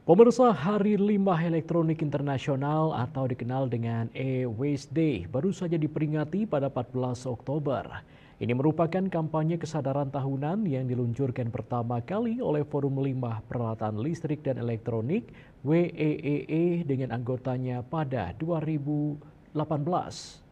Pemirsa, Hari Limbah Elektronik Internasional atau dikenal dengan E-Waste Day baru saja diperingati pada 14 Oktober. Ini merupakan kampanye kesadaran tahunan yang diluncurkan pertama kali oleh Forum Limbah Peralatan Listrik dan Elektronik WEEE dengan anggotanya pada 2018.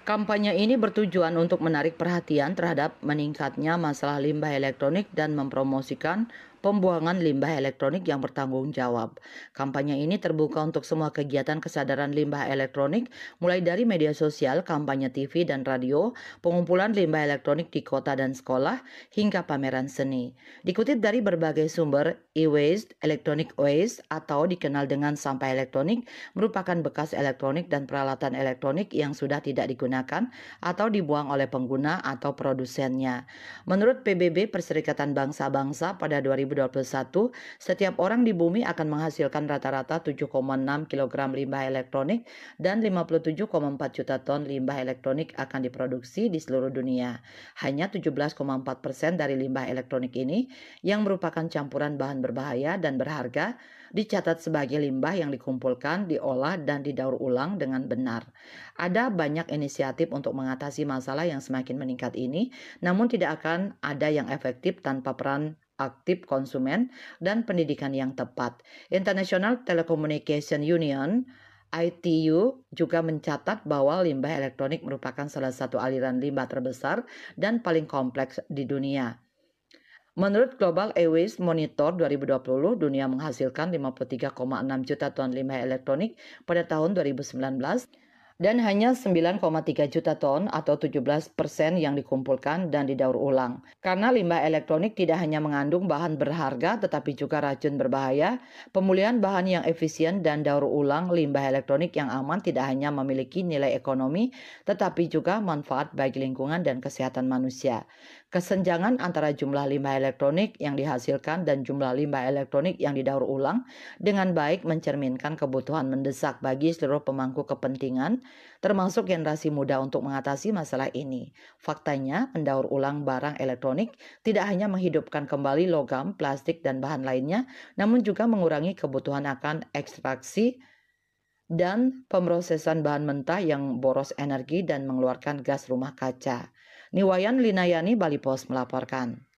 Kampanye ini bertujuan untuk menarik perhatian terhadap meningkatnya masalah limbah elektronik dan mempromosikan pembuangan limbah elektronik yang bertanggung jawab. Kampanye ini terbuka untuk semua kegiatan kesadaran limbah elektronik, mulai dari media sosial, kampanye TV dan radio, pengumpulan limbah elektronik di kota dan sekolah, hingga pameran seni. Dikutip dari berbagai sumber, e-waste, electronic waste, atau dikenal dengan sampah elektronik, merupakan bekas elektronik dan peralatan elektronik yang sudah tidak digunakan atau dibuang oleh pengguna atau produsennya. Menurut PBB Perserikatan Bangsa-Bangsa pada 2021, setiap orang di bumi akan menghasilkan rata-rata 7,6 kg limbah elektronik dan 57,4 juta ton limbah elektronik akan diproduksi di seluruh dunia. Hanya 17,4% dari limbah elektronik ini yang merupakan campuran bahan berbahaya dan berharga dicatat sebagai limbah yang dikumpulkan, diolah, dan didaur ulang dengan benar. Ada banyak inisiatif untuk mengatasi masalah yang semakin meningkat ini, namun tidak akan ada yang efektif tanpa peran aktif konsumen dan pendidikan yang tepat. International Telecommunication Union ITU juga mencatat bahwa limbah elektronik merupakan salah satu aliran limbah terbesar dan paling kompleks di dunia. Menurut Global E-Waste Monitor 2020, dunia menghasilkan 53,6 juta ton limbah elektronik pada tahun 2019 dan hanya 9,3 juta ton atau 17% yang dikumpulkan dan didaur ulang. Karena limbah elektronik tidak hanya mengandung bahan berharga tetapi juga racun berbahaya, pemulihan bahan yang efisien dan daur ulang limbah elektronik yang aman tidak hanya memiliki nilai ekonomi tetapi juga manfaat bagi lingkungan dan kesehatan manusia. Kesenjangan antara jumlah limbah elektronik yang dihasilkan dan jumlah limbah elektronik yang didaur ulang dengan baik mencerminkan kebutuhan mendesak bagi seluruh pemangku kepentingan, termasuk generasi muda untuk mengatasi masalah ini. Faktanya, mendaur ulang barang elektronik tidak hanya menghidupkan kembali logam, plastik, dan bahan lainnya, namun juga mengurangi kebutuhan akan ekstraksi dan pemrosesan bahan mentah yang boros energi dan mengeluarkan gas rumah kaca. Niwayan Linayani, Bali Pos melaporkan.